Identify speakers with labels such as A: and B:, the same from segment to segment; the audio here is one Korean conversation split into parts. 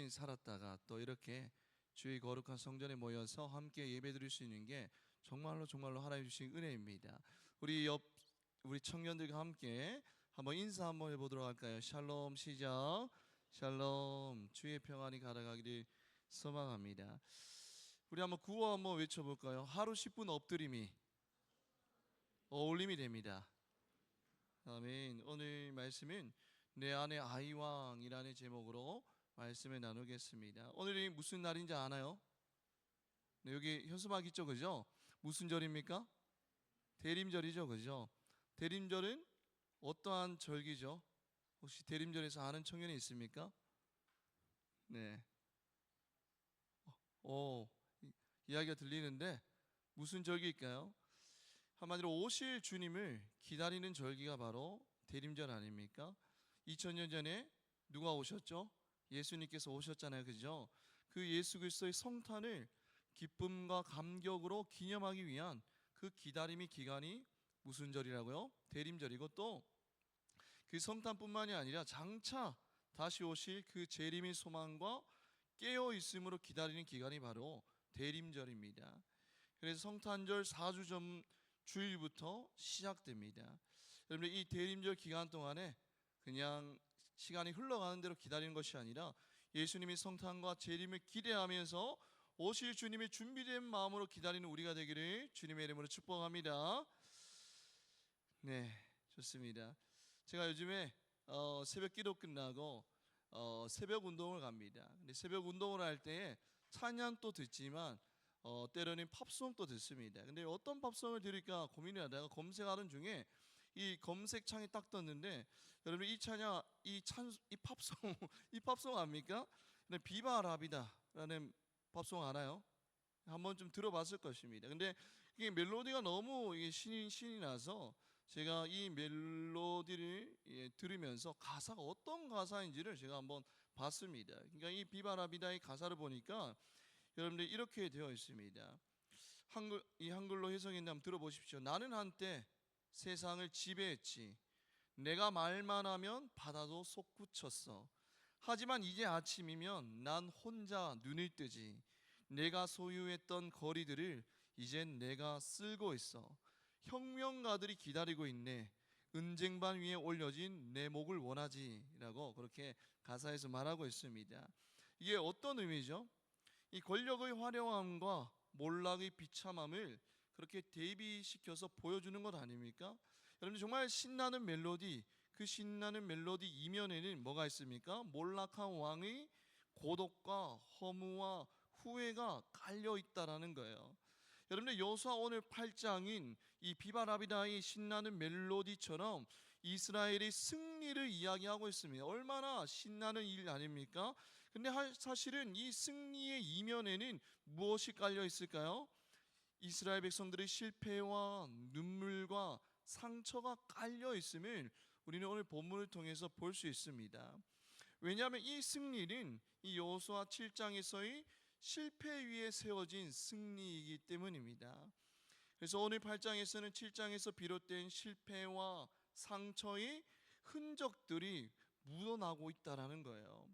A: 열심히 살았다가 또 이렇게 주의 거룩한 성전에 모여서 함께 예배드릴 수 있는 게 정말로 하나님 주신 은혜입니다. 우리 청년들과 함께 한번 인사 한번 해보도록 할까요? 샬롬 시작. 샬롬, 주의 평안이 가득하기를 소망합니다. 우리 한번 구호 한번 외쳐볼까요? 하루 10분 엎드림이 어울림이 됩니다. 아멘. 오늘 말씀은 내 안에 아이왕이라는 제목으로 말씀을 나누겠습니다. 오늘이 무슨 날인지 아나요? 네, 여기 현수막 있죠, 그죠? 무슨 절입니까? 대림절이죠, 그죠? 대림절은 어떠한 절기죠? 혹시 대림절에서 아는 청년이 있습니까? 네. 이야기가 들리는데 무슨 절기일까요? 한마디로 오실 주님을 기다리는 절기가 바로 대림절 아닙니까? 2000년 전에 누가 오셨죠? 예수님께서 오셨잖아요, 그죠? 그 예수 그리스도의 성탄을 기쁨과 감격으로 기념하기 위한 그 기다림의 기간이 무슨 절이라고요? 대림절이고 또 그 성탄뿐만이 아니라 장차 다시 오실 그 재림의 소망과 깨어 있음으로 기다리는 기간이 바로 대림절입니다. 그래서 성탄절 4주 전 주일부터 시작됩니다. 여러분, 이 대림절 기간 동안에 그냥 시간이 흘러가는 대로 기다리는 것이 아니라 예수님의 성탄과 재림을 기대하면서 오실 주님의 준비된 마음으로 기다리는 우리가 되기를 주님의 이름으로 축복합니다. 네, 좋습니다. 제가 요즘에 새벽 기도 끝나고 새벽 운동을 갑니다. 근데 새벽 운동을 할 때에 찬양도 듣지만 때로는 팝송도 듣습니다. 근데 어떤 팝송을 들을까 고민을 하다가 검색하는 중에 이 검색창이 딱 떴는데, 여러분 이 찬양, 이 팝송 이 팝송 압니까? 비바 라비다라는 팝송 알아요? 한번 좀 들어봤을 것입니다. 근데 이게 멜로디가 너무 신이 나서 제가 이 멜로디를 들으면서 가사가 어떤 가사인지를 제가 한번 봤습니다. 그러니까 이 비바라비다의 가사를 보니까 여러분들 이렇게 되어 있습니다. 한글로 해석했는데 한번 들어보십시오. 나는 한때 세상을 지배했지. 내가 말만 하면 바다도 솟구쳤어. 하지만 이제 아침이면 난 혼자 눈을 뜨지. 내가 소유했던 거리들을 이젠 내가 쓸고 있어. 혁명가들이 기다리고 있네. 은쟁반 위에 올려진 내 목을 원하지 라고 그렇게 가사에서 말하고 있습니다. 이게 어떤 의미죠? 이 권력의 화려함과 몰락의 비참함을 그렇게 대비시켜서 보여주는 것 아닙니까? 여러분 정말 신나는 멜로디, 그 신나는 멜로디 이면에는 뭐가 있습니까? 몰락한 왕의 고독과 허무와 후회가 깔려 있다라는 거예요. 여러분들 여호수아 오늘 8장인 이 비바라비다의 신나는 멜로디처럼 이스라엘의 승리를 이야기하고 있습니다. 얼마나 신나는 일 아닙니까? 근데 사실은 이 승리의 이면에는 무엇이 깔려 있을까요? 이스라엘 백성들의 실패와 눈물과 상처가 깔려 있음을 우리는 오늘 본문을 통해서 볼 수 있습니다. 왜냐하면 이 승리는 이 여호수아 7장에서의 실패 위에 세워진 승리이기 때문입니다. 그래서 오늘 8장에서는 7장에서 비롯된 실패와 상처의 흔적들이 묻어나고 있다는 거예요.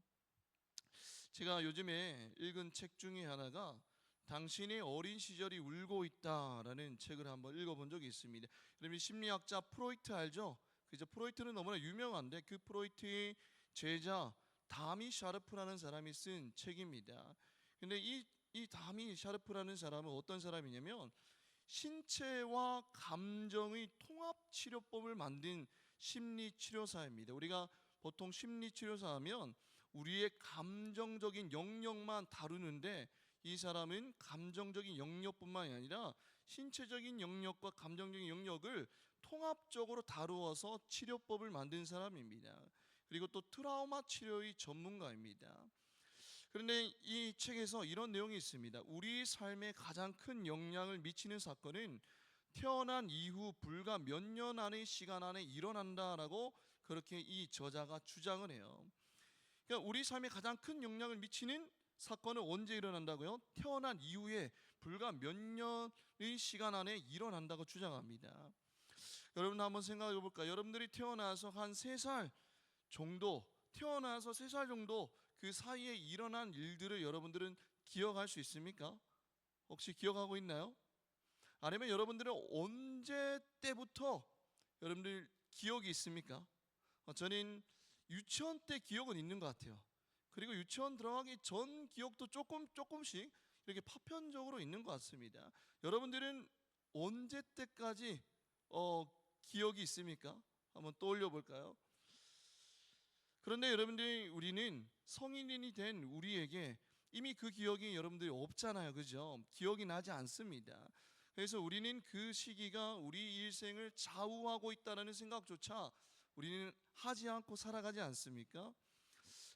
A: 제가 요즘에 읽은 책 중에 하나가 당신의 어린 시절이 울고 있다라는 책을 한번 읽어본 적이 있습니다. 여러분 심리학자 프로이트 알죠? 그죠? 프로이트는 너무나 유명한데 그 프로이트의 제자 다미 샤르프라는 사람이 쓴 책입니다. 근데 이 다미 샤르프라는 사람은 어떤 사람이냐면 신체와 감정의 통합 치료법을 만든 심리치료사입니다. 우리가 보통 심리치료사 하면 우리의 감정적인 영역만 다루는데 이 사람은 감정적인 영역뿐만이 아니라 신체적인 영역과 감정적인 영역을 통합적으로 다루어서 치료법을 만든 사람입니다. 그리고 또 트라우마 치료의 전문가입니다. 그런데 이 책에서 이런 내용이 있습니다. 우리 삶에 가장 큰 영향을 미치는 사건은 태어난 이후 불과 몇 년 안의 시간 안에 일어난다라고 그렇게 이 저자가 주장을 해요. 그러니까 우리 삶에 가장 큰 영향을 미치는 사건은 언제 일어난다고요? 태어난 이후에 불과 몇 년의 시간 안에 일어난다고 주장합니다. 여러분 한번 생각해 볼까요? 여러분들이 태어나서 한 3살 정도 그 사이에 일어난 일들을 여러분들은 기억할 수 있습니까? 혹시 기억하고 있나요? 아니면 여러분들은 언제 때부터 여러분들 기억이 있습니까? 저는 유치원 때 기억은 있는 것 같아요. 그리고 유치원 들어가기 전 기억도 조금씩 이렇게 파편적으로 있는 것 같습니다. 여러분들은 언제 때까지 기억이 있습니까? 한번 떠올려 볼까요? 그런데 여러분들이 우리는 성인이 된 우리에게 이미 그 기억이 여러분들이 없잖아요. 그죠? 기억이 나지 않습니다. 그래서 우리는 그 시기가 우리 일생을 좌우하고 있다는 생각조차 우리는 하지 않고 살아가지 않습니까?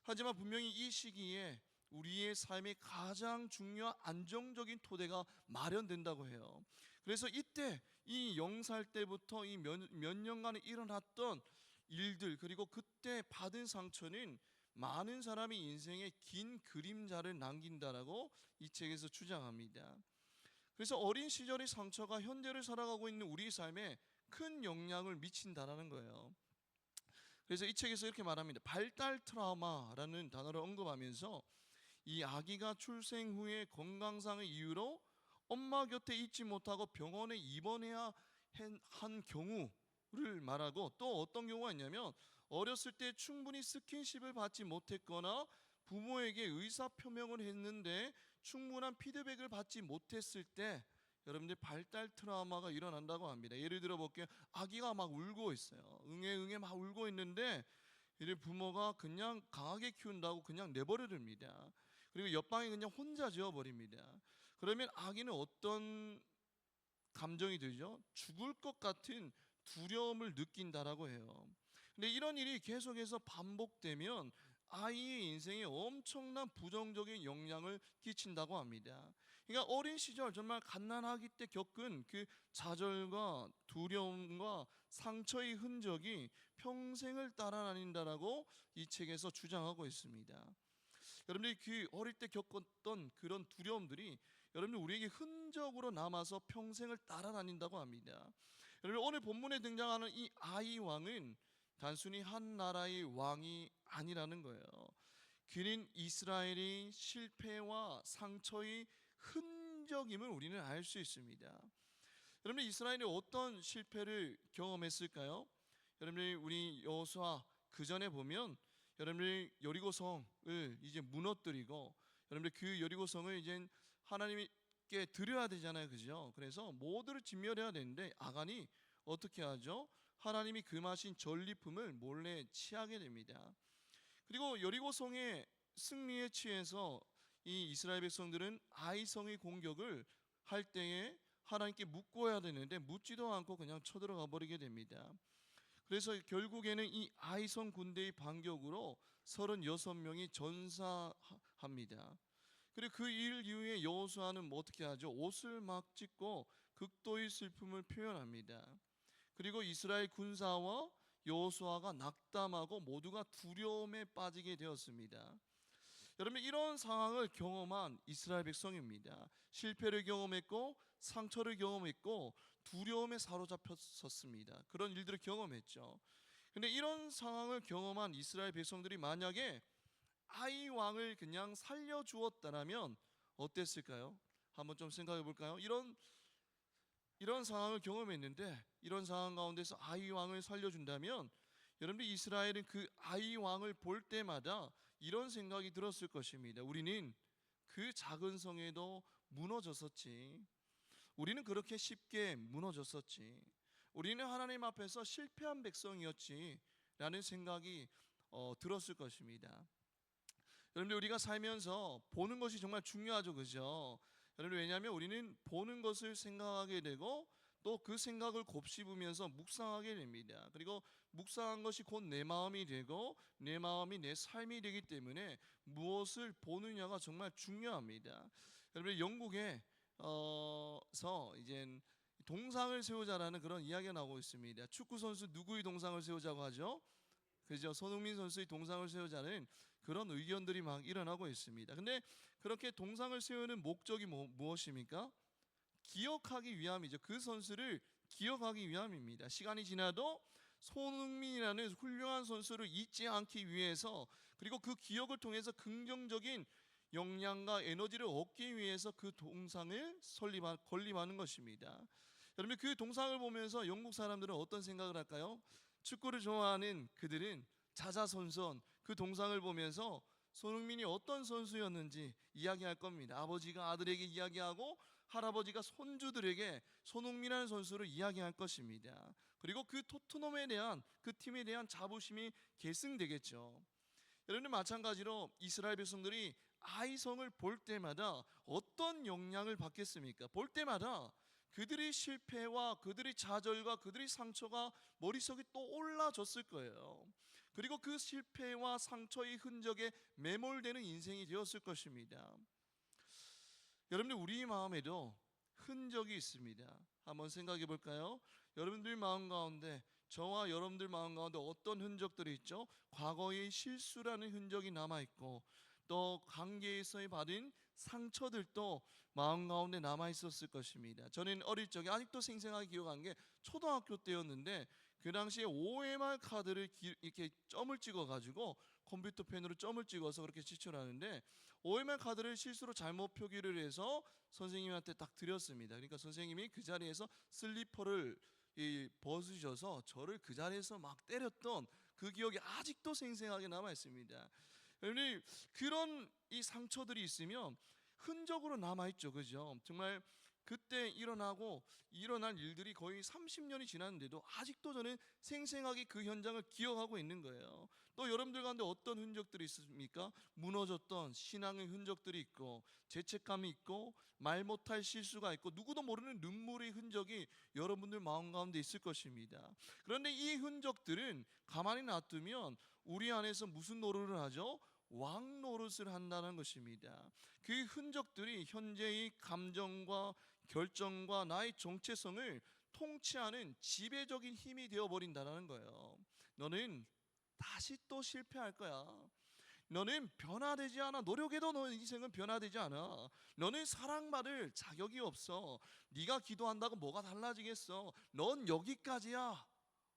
A: 하지만 분명히 이 시기에 우리의 삶의 가장 중요한 안정적인 토대가 마련된다고 해요. 그래서 이때 이 0살 때부터 이 몇 년간에 일어났던 일들, 그리고 그때 받은 상처는 많은 사람이 인생의 긴 그림자를 남긴다라고 이 책에서 주장합니다. 그래서 어린 시절의 상처가 현재를 살아가고 있는 우리 삶에 큰 영향을 미친다라는 거예요. 그래서 이 책에서 이렇게 말합니다. 발달 트라우마라는 단어를 언급하면서 이 아기가 출생 후에 건강상의 이유로 엄마 곁에 있지 못하고 병원에 입원해야 한 경우를 말하고, 또 어떤 경우가 있냐면 어렸을 때 충분히 스킨십을 받지 못했거나 부모에게 의사 표명을 했는데 충분한 피드백을 받지 못했을 때 여러분들 발달 트라우마가 일어난다고 합니다. 예를 들어 볼게요. 아기가 막 울고 있어요. 응애 막 울고 있는데 이를 부모가 그냥 강하게 키운다고 그냥 내버려둡니다. 그리고 옆방에 그냥 혼자 지어버립니다. 그러면 아기는 어떤 감정이 들죠? 죽을 것 같은 두려움을 느낀다라고 해요. 근데 이런 일이 계속해서 반복되면 아이의 인생에 엄청난 부정적인 영향을 끼친다고 합니다. 그러니까 어린 시절 정말 갓난아기 때 겪은 그 좌절과 두려움과 상처의 흔적이 평생을 따라다닌다라고 이 책에서 주장하고 있습니다. 여러분들이 그 어릴 때 겪었던 그런 두려움들이 여러분들 우리에게 흔적으로 남아서 평생을 따라다닌다고 합니다. 여러분 오늘 본문에 등장하는 이 아이 왕은 단순히 한 나라의 왕이 아니라는 거예요. 그는 이스라엘의 실패와 상처의 흔적임을 우리는 알 수 있습니다. 여러분 이스라엘이 어떤 실패를 경험했을까요? 여러분들 우리 여호수아 그 전에 보면 여러분들 여리고성을 이제 무너뜨리고, 여러분들 그 여리고성을 이제 하나님께 드려야 되잖아요, 그죠? 그래서 모두를 진멸해야 되는데 아간이 어떻게 하죠? 하나님이 금하신 전리품을 몰래 취하게 됩니다. 그리고 여리고성의 승리에 취해서 이 이스라엘 백성들은 아이성의 공격을 할 때에 하나님께 묻고야 되는데 묻지도 않고 그냥 쳐들어가 버리게 됩니다. 그래서 결국에는 이 아이성 군대의 반격으로 36명이 전사합니다. 그리고 그 일 이후에 여호수아는 뭐 어떻게 하죠? 옷을 막 찢고 극도의 슬픔을 표현합니다. 그리고 이스라엘 군사와 여호수아가 낙담하고 모두가 두려움에 빠지게 되었습니다. 여러분 이런 상황을 경험한 이스라엘 백성입니다. 실패를 경험했고 상처를 경험했고 두려움에 사로잡혔었습니다. 그런 일들을 경험했죠. 근데 이런 상황을 경험한 이스라엘 백성들이 만약에 아이 왕을 그냥 살려주었다면 어땠을까요? 한번 좀 생각해 볼까요? 이런 상황을 경험했는데 이런 상황 가운데서 아이 왕을 살려준다면 여러분들 이스라엘은 그 아이 왕을 볼 때마다 이런 생각이 들었을 것입니다. 우리는 그 작은 성에도 무너졌었지. 우리는 그렇게 쉽게 무너졌었지. 우리는 하나님 앞에서 실패한 백성이었지 라는 생각이 들었을 것입니다. 여러분들 우리가 살면서 보는 것이 정말 중요하죠, 그죠? 여러분 왜냐하면 우리는 보는 것을 생각하게 되고 또 그 생각을 곱씹으면서 묵상하게 됩니다. 그리고 묵상한 것이 곧 내 마음이 되고 내 마음이 내 삶이 되기 때문에 무엇을 보느냐가 정말 중요합니다. 여러분 영국에서 이제 동상을 세우자라는 그런 이야기가 나오고 있습니다. 축구 선수 누구의 동상을 세우자고 하죠? 그죠? 손흥민 선수의 동상을 세우자는 그런 의견들이 막 일어나고 있습니다. 근데 그렇게 동상을 세우는 목적이 무엇입니까? 기억하기 위함이죠. 그 선수를 기억하기 위함입니다. 시간이 지나도 손흥민이라는 훌륭한 선수를 잊지 않기 위해서, 그리고 그 기억을 통해서 긍정적인 역량과 에너지를 얻기 위해서 그 동상을 건립하는 것입니다. 여러분, 그 동상을 보면서 영국 사람들은 어떤 생각을 할까요? 축구를 좋아하는 그들은 자자손손 그 동상을 보면서 손흥민이 어떤 선수였는지 이야기할 겁니다. 아버지가 아들에게 이야기하고 할아버지가 손주들에게 손흥민이라는 선수를 이야기할 것입니다. 그리고 그 토트넘에 대한, 그 팀에 대한 자부심이 계승되겠죠. 여러분, 마찬가지로 이스라엘 백성들이 아이성을 볼 때마다 어떤 영향을 받겠습니까? 볼 때마다 그들의 실패와 그들의 좌절과 그들의 상처가 머릿속에 떠올라졌을 거예요. 그리고 그 실패와 상처의 흔적에 매몰되는 인생이 되었을 것입니다. 여러분들, 우리 마음에도 흔적이 있습니다. 한번 생각해 볼까요? 여러분들 마음 가운데, 저와 여러분들 마음 가운데 어떤 흔적들이 있죠? 과거의 실수라는 흔적이 남아있고, 또 관계에서의 받은 상처들도 마음 가운데 남아 있었을 것입니다. 저는 어릴 적에 아직도 생생하게 기억한 게 초등학교 때였는데, 그 당시에 OMR 카드를 이렇게 점을 찍어 가지고 컴퓨터 펜으로 점을 찍어서 그렇게 제출하는데, OMR 카드를 실수로 잘못 표기를 해서 선생님한테 딱 드렸습니다. 그러니까 선생님이 그 자리에서 슬리퍼를 벗으셔서 저를 그 자리에서 막 때렸던 그 기억이 아직도 생생하게 남아 있습니다. 여러분, 그런 이 상처들이 있으면 흔적으로 남아 있죠, 그죠? 정말 그때 일어날 일들이 거의 30년이 지났는데도 아직도 저는 생생하게 그 현장을 기억하고 있는 거예요. 또 여러분들 가운데 어떤 흔적들이 있습니까? 무너졌던 신앙의 흔적들이 있고, 죄책감이 있고, 말 못할 실수가 있고, 누구도 모르는 눈물의 흔적이 여러분들 마음 가운데 있을 것입니다. 그런데 이 흔적들은 가만히 놔두면 우리 안에서 무슨 노릇을 하죠? 왕 노릇을 한다는 것입니다. 그 흔적들이 현재의 감정과 결정과 나의 정체성을 통치하는 지배적인 힘이 되어버린다는 거예요. 너는 다시 또 실패할 거야. 너는 변화되지 않아. 노력해도 너 인생은 변화되지 않아. 너는 사랑받을 자격이 없어. 네가 기도한다고 뭐가 달라지겠어. 넌 여기까지야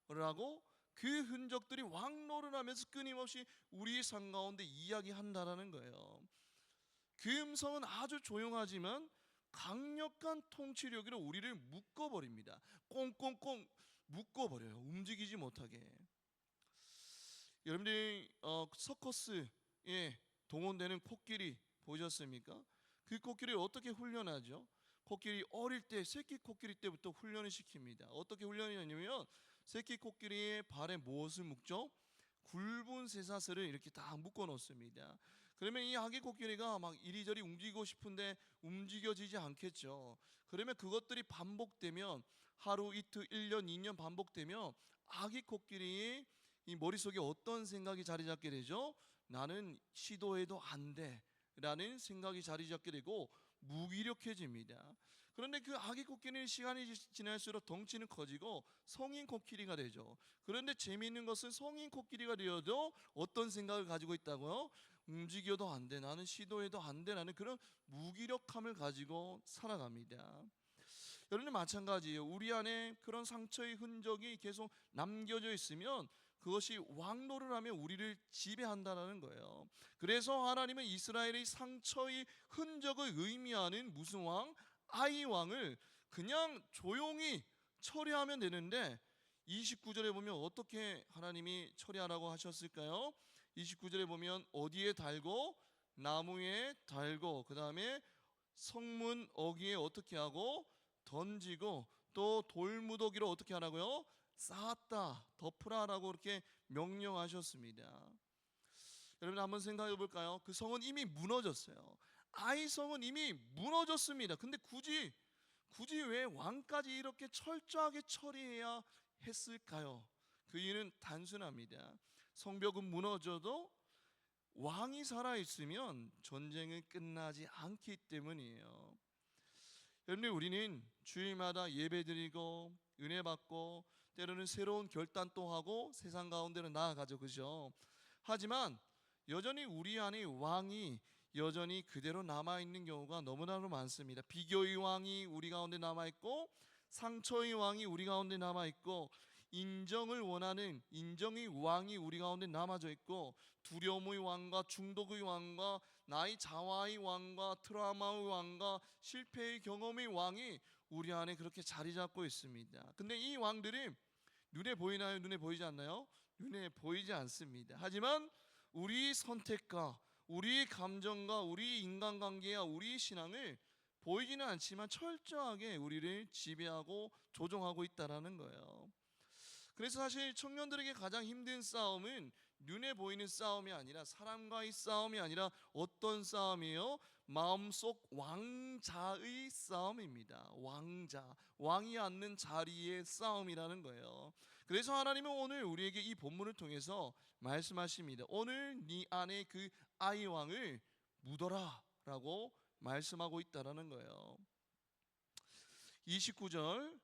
A: 라고 그 흔적들이 왕노릇하면서 끊임없이 우리의 삶 가운데 이야기한다라는 거예요. 그 음성은 아주 조용하지만 강력한 통치력으로 우리를 묶어버립니다. 꽁꽁꽁 묶어버려요. 움직이지 못하게. 여러분들이 서커스에 동원되는 코끼리 보셨습니까? 그 코끼리를 어떻게 훈련하죠? 코끼리 어릴 때, 새끼 코끼리 때부터 훈련을 시킵니다. 어떻게 훈련하냐면 새끼 코끼리의 발에 무엇을 묶죠? 굵은 쇠사슬을 이렇게 딱 묶어 놓습니다. 그러면 이 아기 코끼리가 막 이리저리 움직이고 싶은데 움직여지지 않겠죠. 그러면 그것들이 반복되면, 하루, 이틀, 1년, 2년 반복되면 아기 코끼리의 이 머릿속에 어떤 생각이 자리 잡게 되죠? 나는 시도해도 안 돼 라는 생각이 자리 잡게 되고 무기력해집니다. 그런데 그 아기 코끼리는 시간이 지날수록 덩치는 커지고 성인 코끼리가 되죠. 그런데 재미있는 것은 성인 코끼리가 되어도 어떤 생각을 가지고 있다고요? 움직여도 안 돼, 나는 시도해도 안 돼 라는 그런 무기력함을 가지고 살아갑니다. 여러분, 마찬가지예요. 우리 안에 그런 상처의 흔적이 계속 남겨져 있으면 그것이 왕노를 하며 우리를 지배한다는 거예요. 그래서 하나님은 이스라엘의 상처의 흔적을 의미하는 무슨 왕? 아이 왕을 그냥 조용히 처리하면 되는데, 29절에 보면 어떻게 하나님이 처리하라고 하셨을까요? 29절에 보면 어디에 달고, 나무에 달고, 그 다음에 성문 어귀에 어떻게 하고 던지고, 또 돌무더기로 어떻게 하라고요? 쌓았다, 덮으라라고 이렇게 명령하셨습니다. 여러분, 한번 생각해 볼까요? 그 성은 이미 무너졌어요. 아이 성은 이미 무너졌습니다. 근데 굳이 왜 왕까지 이렇게 철저하게 처리해야 했을까요? 그 이유는 단순합니다. 성벽은 무너져도 왕이 살아있으면 전쟁은 끝나지 않기 때문이에요. 여러분들, 우리는 주일마다 예배드리고 은혜 받고 때로는 새로운 결단 또 하고 세상 가운데로 나아가죠, 그죠? 하지만 여전히 우리 안에 왕이 여전히 그대로 남아있는 경우가 너무나도 많습니다. 비교의 왕이 우리 가운데 남아있고, 상처의 왕이 우리 가운데 남아있고, 인정을 원하는 인정의 왕이 우리 가운데 남아져 있고, 두려움의 왕과 중독의 왕과 나의 자화의 왕과 트라우마의 왕과 실패의 경험의 왕이 우리 안에 그렇게 자리 잡고 있습니다. 근데 이 왕들이 눈에 보이나요? 눈에 보이지 않나요? 눈에 보이지 않습니다. 하지만 우리 선택과 우리 감정과 우리 인간관계와 우리 신앙을 보이지는 않지만 철저하게 우리를 지배하고 조종하고 있다는 거예요. 그래서 사실 청년들에게 가장 힘든 싸움은 눈에 보이는 싸움이 아니라, 사람과의 싸움이 아니라 어떤 싸움이에요? 마음속 왕자의 싸움입니다. 왕자, 왕이 앉는 자리의 싸움이라는 거예요. 그래서 하나님은 오늘 우리에게 이 본문을 통해서 말씀하십니다. 오늘 네 안에 그 아이 왕을 묻어라 라고 말씀하고 있다라는 거예요. 29절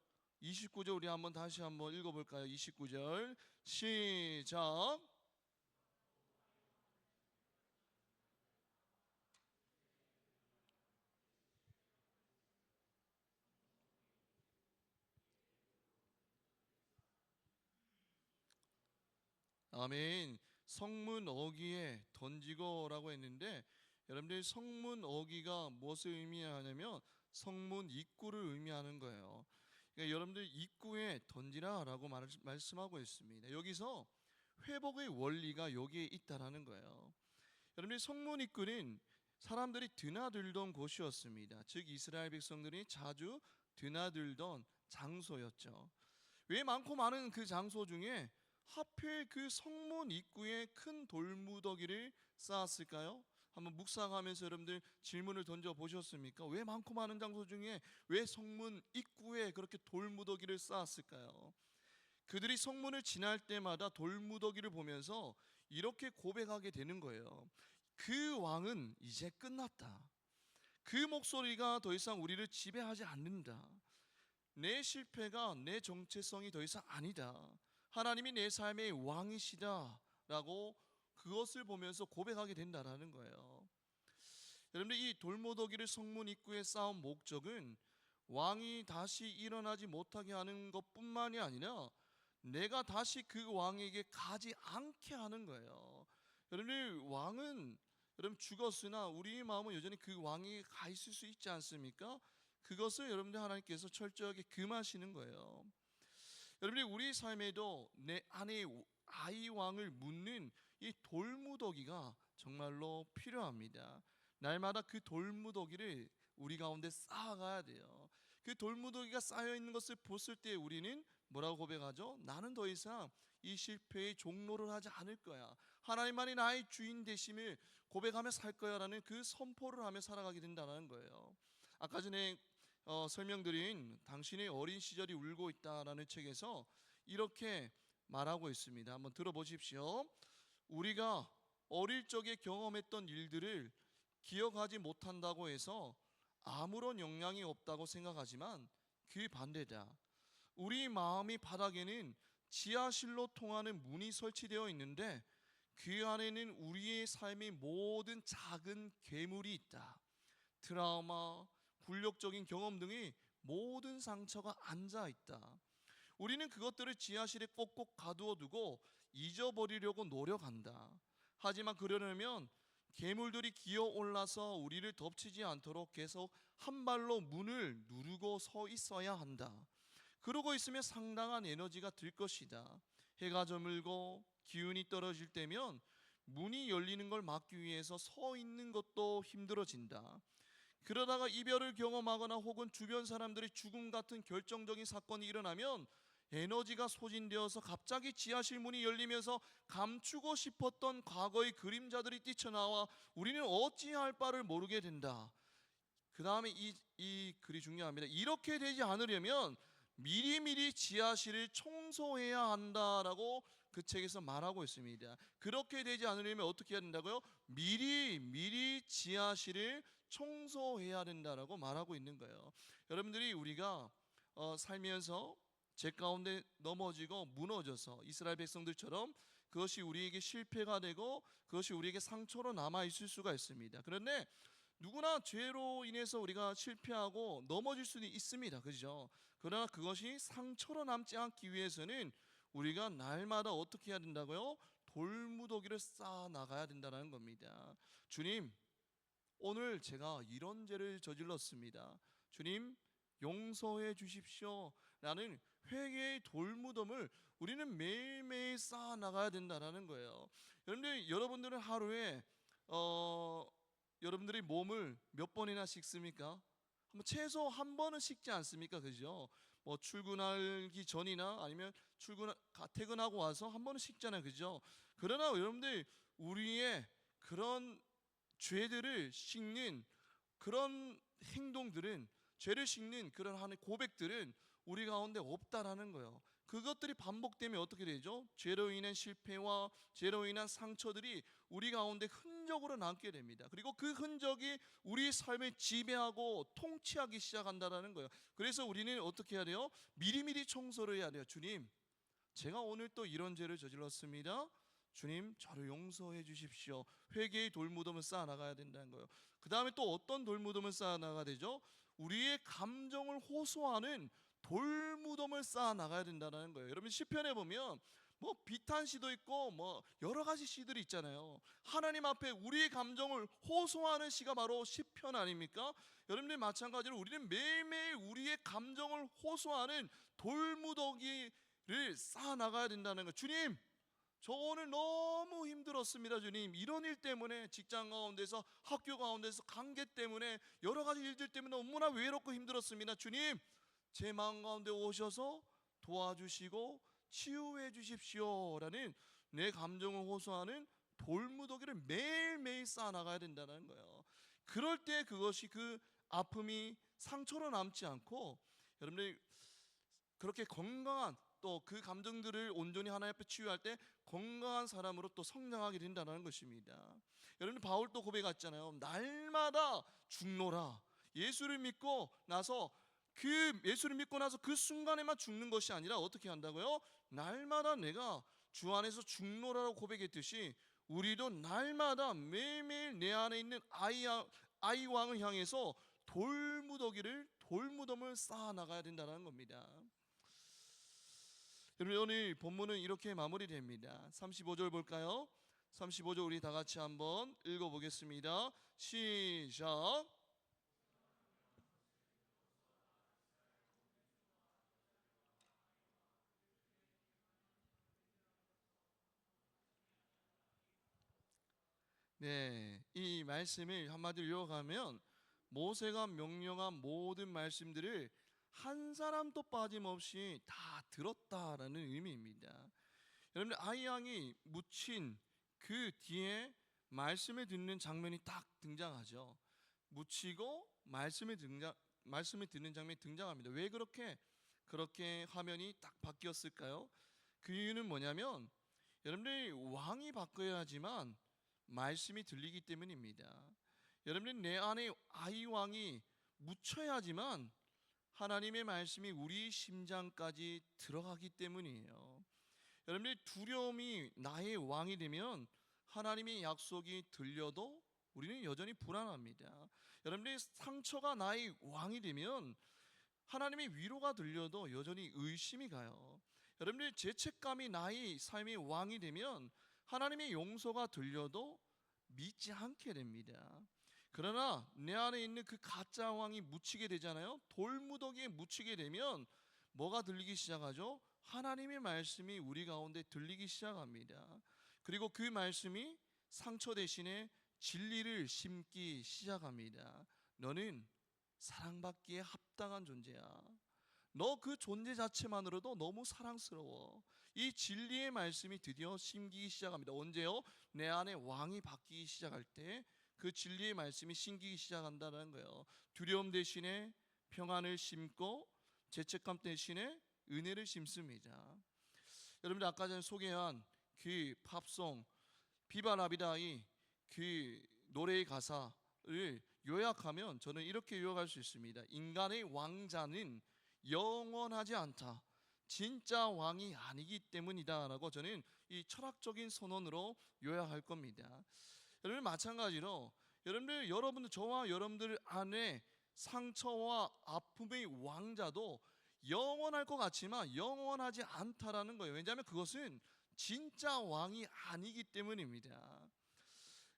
A: 우리 다시 한번 읽어볼까요? 29절 시작. 아멘. 성문 어기에 던지고라고 했는데, 여러분들 성문 어기가 무엇을 의미하냐면 성문 입구를 의미하는 거예요. 그러니까 여러분들 입구에 던지라라고 말씀하고 있습니다. 여기서 회복의 원리가 여기에 있다라는 거예요. 여러분들 성문 입구는 사람들이 드나들던 곳이었습니다. 즉 이스라엘 백성들이 자주 드나들던 장소였죠. 왜 많고 많은 그 장소 중에 하필 그 성문 입구에 큰 돌무더기를 쌓았을까요? 한번 묵상하면서 여러분들 질문을 던져 보셨습니까? 왜 많고 많은 장소 중에 왜 성문 입구에 그렇게 돌무더기를 쌓았을까요? 그들이 성문을 지날 때마다 돌무더기를 보면서 이렇게 고백하게 되는 거예요. 그 왕은 이제 끝났다. 그 목소리가 더 이상 우리를 지배하지 않는다. 내 실패가 내 정체성이 더 이상 아니다. 하나님이 내 삶의 왕이시다 라고 그것을 보면서 고백하게 된다라는 거예요. 여러분들, 이 돌무더기를 성문 입구에 쌓은 목적은 왕이 다시 일어나지 못하게 하는 것뿐만이 아니라 내가 다시 그 왕에게 가지 않게 하는 거예요. 여러분들, 왕은 여러분 죽었으나 우리의 마음은 여전히 그 왕에게 가 있을 수 있지 않습니까? 그것을 여러분들 하나님께서 철저하게 금하시는 거예요. 여러분들, 우리 삶에도 내 안에 아이 왕을 묻는 이 돌무더기가 정말로 필요합니다. 날마다 그 돌무더기를 우리 가운데 쌓아가야 돼요. 그 돌무더기가 쌓여 있는 것을 봤을 때 우리는 뭐라고 고백하죠? 나는 더 이상 이 실패의 종로를 하지 않을 거야. 하나님만이 나의 주인 되심을 고백하며 살 거야라는 그 선포를 하며 살아가게 된다는 거예요. 아까 전에 설명드린 당신의 어린 시절이 울고 있다라는 책에서 이렇게 말하고 있습니다. 한번 들어보십시오. 우리가 어릴 적에 경험했던 일들을 기억하지 못한다고 해서 아무런 영향이 없다고 생각하지만 그 반대다. 우리 마음의 바닥에는 지하실로 통하는 문이 설치되어 있는데 그 안에는 우리의 삶의 모든 작은 괴물이 있다. 트라우마, 굴욕적인 경험 등의 모든 상처가 앉아 있다. 우리는 그것들을 지하실에 꼭꼭 가두어 두고 잊어버리려고 노력한다. 하지만 그러려면 괴물들이 기어 올라서 우리를 덮치지 않도록 계속 한 발로 문을 누르고 서 있어야 한다. 그러고 있으면 상당한 에너지가 들 것이다. 해가 저물고 기운이 떨어질 때면 문이 열리는 걸 막기 위해서 서 있는 것도 힘들어진다. 그러다가 이별을 경험하거나 혹은 주변 사람들의 죽음 같은 결정적인 사건이 일어나면 에너지가 소진되어서 갑자기 지하실 문이 열리면서 감추고 싶었던 과거의 그림자들이 뛰쳐나와 우리는 어찌할 바를 모르게 된다. 그 다음에 이 글이 중요합니다. 이렇게 되지 않으려면 미리미리 지하실을 청소해야 한다라고 그 책에서 말하고 있습니다. 그렇게 되지 않으려면 어떻게 해야 된다고요? 미리 지하실을 청소해야 된다라고 말하고 있는 거예요. 여러분들이 우리가 살면서 제 가운데 넘어지고 무너져서 이스라엘 백성들처럼 그것이 우리에게 실패가 되고 그것이 우리에게 상처로 남아 있을 수가 있습니다. 그런데 누구나 죄로 인해서 우리가 실패하고 넘어질 수는 있습니다. 그렇죠? 그러나 그것이 상처로 남지 않기 위해서는 우리가 날마다 어떻게 해야 된다고요? 돌무더기를 쌓아 나가야 된다는 겁니다. 주님, 오늘 제가 이런 죄를 저질렀습니다. 주님, 용서해 주십시오. 라는 회개의 돌무덤을 우리는 매일매일 쌓아 나가야 된다는 거예요. 여러분들은 하루에 여러분들이 몸을 몇 번이나 씻습니까? 최소 한 번은 씻지 않습니까? 그죠? 뭐 출근하기 전이나 아니면 퇴근하고 와서 한 번은 씻잖아요. 그죠? 그러나 여러분들, 우리의 그런 죄들을 씻는 그런 행동들은, 죄를 씻는 그런 하는 고백들은 우리 가운데 없다라는 거예요. 그것들이 반복되면 어떻게 되죠? 죄로 인한 실패와 죄로 인한 상처들이 우리 가운데 흔적으로 남게 됩니다. 그리고 그 흔적이 우리 삶을 지배하고 통치하기 시작한다는 거예요. 그래서 우리는 어떻게 해야 돼요? 미리미리 청소를 해야 돼요. 주님, 제가 오늘 또 이런 죄를 저질렀습니다. 주님, 저를 용서해 주십시오. 회개의 돌무덤을 쌓아 나가야 된다는 거예요. 그 다음에 또 어떤 돌무덤을 쌓아 나가야 되죠? 우리의 감정을 호소하는 돌무덤을 쌓아 나가야 된다는 거예요. 여러분, 시편에 보면 뭐 비탄 시도 있고 뭐 여러 가지 시들이 있잖아요. 하나님 앞에 우리의 감정을 호소하는 시가 바로 시편 아닙니까? 여러분들, 마찬가지로 우리는 매일매일 우리의 감정을 호소하는 돌무더기를 쌓아 나가야 된다는 거예요. 주님, 저 오늘 너무 힘들었습니다. 주님, 이런 일 때문에, 직장 가운데서, 학교 가운데서, 관계 때문에, 여러 가지 일들 때문에 너무나 외롭고 힘들었습니다. 주님, 제 마음 가운데 오셔서 도와주시고 치유해 주십시오. 라는 내 감정을 호소하는 돌무더기를 매일매일 쌓아나가야 된다는 거예요. 그럴 때 그것이, 그 아픔이 상처로 남지 않고, 여러분들이 그렇게 건강한, 또 그 감정들을 온전히 하나님 앞에 치유할 때 건강한 사람으로 또 성장하게 된다는 것입니다. 여러분, 바울도 고백했잖아요. 날마다 죽노라. 예수를 믿고 나서 그 순간에만 죽는 것이 아니라 어떻게 한다고요? 날마다 내가 주 안에서 죽노라고 고백했듯이 우리도 날마다 매일매일 내 안에 있는 아이 왕을 향해서 돌무덤을 쌓아 나가야 된다는 겁니다. 여러분, 오늘 본문은 이렇게 마무리됩니다. 35절 볼까요? 35절 우리 다 같이 한번 읽어보겠습니다. 시작. 네, 이 말씀을 한마디로 요약하면 모세가 명령한 모든 말씀들을 한 사람도 빠짐없이 다 들었다라는 의미입니다. 여러분들, 아이 양이 묻힌 그 뒤에 말씀을 듣는 장면이 딱 등장하죠. 묻히고 말씀을 듣는 장면이 등장합니다. 왜 그렇게 화면이 딱 바뀌었을까요? 그 이유는 뭐냐면, 여러분들, 왕이 바뀌어야지만 말씀이 들리기 때문입니다. 여러분들, 내 안에 아이 왕이 묻혀야지만 하나님의 말씀이 우리 심장까지 들어가기 때문이에요. 여러분들, 두려움이 나의 왕이 되면 하나님의 약속이 들려도 우리는 여전히 불안합니다. 여러분들, 상처가 나의 왕이 되면 하나님의 위로가 들려도 여전히 의심이 가요. 여러분들, 죄책감이 나의 삶의 왕이 되면 하나님의 용서가 들려도 믿지 않게 됩니다. 그러나 내 안에 있는 그 가짜 왕이 묻히게 되잖아요. 돌무더기에 묻히게 되면 뭐가 들리기 시작하죠? 하나님의 말씀이 우리 가운데 들리기 시작합니다. 그리고 그 말씀이 상처 대신에 진리를 심기 시작합니다. 너는 사랑받기에 합당한 존재야. 너 그 존재 자체만으로도 너무 사랑스러워. 이 진리의 말씀이 드디어 심기기 시작합니다. 언제요? 내 안에 왕이 바뀌기 시작할 때 그 진리의 말씀이 심기기 시작한다는 거예요. 두려움 대신에 평안을 심고 죄책감 대신에 은혜를 심습니다. 여러분들, 아까 전에 소개한 그 팝송 비바라비다의 그 노래의 가사를 요약하면 저는 이렇게 요약할 수 있습니다. 인간의 왕자는 영원하지 않다. 진짜 왕이 아니기 때문이다 라고 저는 이 철학적인 선언으로 요약할 겁니다. 여러분, 마찬가지로 여러분들, 저와 여러분들 안에 상처와 아픔의 왕자도 영원할 것 같지만 영원하지 않다라는 거예요. 왜냐하면 그것은 진짜 왕이 아니기 때문입니다.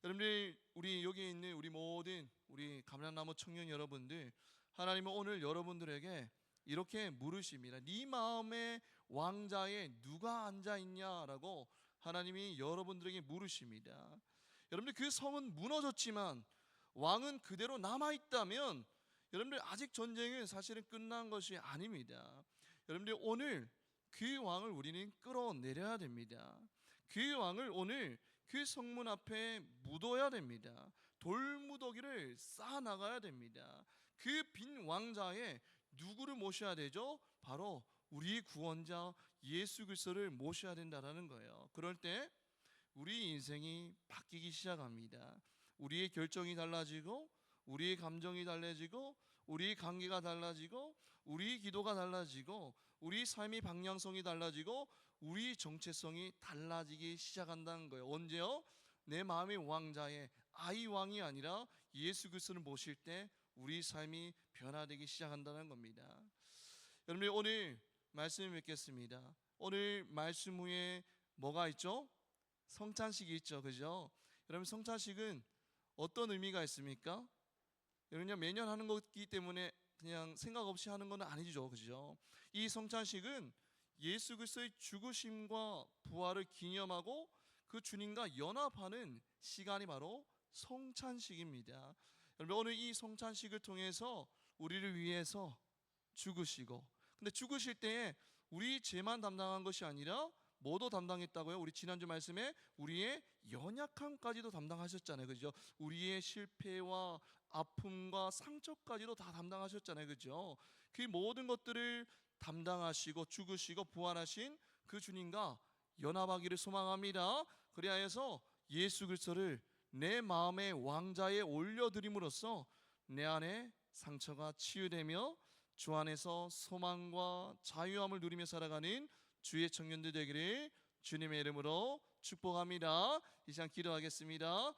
A: 여러분들, 우리 여기 있는 우리 모든 우리 감람나무 청년 여러분들, 하나님은 오늘 여러분들에게 이렇게 물으십니다. 네 마음의 왕자에 누가 앉아 있냐라고 하나님이 여러분들에게 물으십니다. 여러분들, 그 성은 무너졌지만 왕은 그대로 남아 있다면 여러분들, 아직 전쟁은 사실은 끝난 것이 아닙니다. 여러분들, 오늘 그 왕을 우리는 끌어내려야 됩니다. 그 왕을 오늘 그 성문 앞에 묻어야 됩니다. 돌무더기를 쌓아 나가야 됩니다. 그 빈 왕자에 누구를 모셔야 되죠? 바로 우리 구원자 예수 그리스도를 모셔야 된다라는 거예요. 그럴 때 우리 인생이 바뀌기 시작합니다. 우리의 결정이 달라지고, 우리의 감정이 달라지고, 우리의 관계가 달라지고, 우리 기도가 달라지고, 우리 삶의 방향성이 달라지고, 우리 정체성이 달라지기 시작한다는 거예요. 언제요? 내 마음의 왕자의 아이 왕이 아니라 예수 그리스도를 모실 때 우리 삶이 변화되기 시작한다는 겁니다. 여러분, 오늘 말씀을 맺겠습니다. 오늘 말씀 후에 뭐가 있죠? 성찬식이 있죠, 그죠? 여러분, 성찬식은 어떤 의미가 있습니까? 여러분, 매년 하는 거기 때문에 그냥 생각 없이 하는 건 아니죠, 그죠? 이 성찬식은 예수 그리스도의 죽으심과 부활을 기념하고 그 주님과 연합하는 시간이 바로 성찬식입니다. 여러분, 오늘 이 성찬식을 통해서 우리를 위해서 죽으시고, 근데 죽으실 때에 우리 죄만 담당한 것이 아니라 뭐도 담당했다고요? 우리 지난주 말씀에 우리의 연약함까지도 담당하셨잖아요, 그죠? 우리의 실패와 아픔과 상처까지도 다 담당하셨잖아요, 그죠? 그 모든 것들을 담당하시고 죽으시고 부활하신 그 주님과 연합하기를 소망합니다. 그리하여서 예수 그리스도를 내 마음의 왕자에 올려드림으로써 내 안에 상처가 치유되며 주 안에서 소망과 자유함을 누리며 살아가는 주의 청년들 되기를 주님의 이름으로 축복합니다. 이 시간 기도하겠습니다.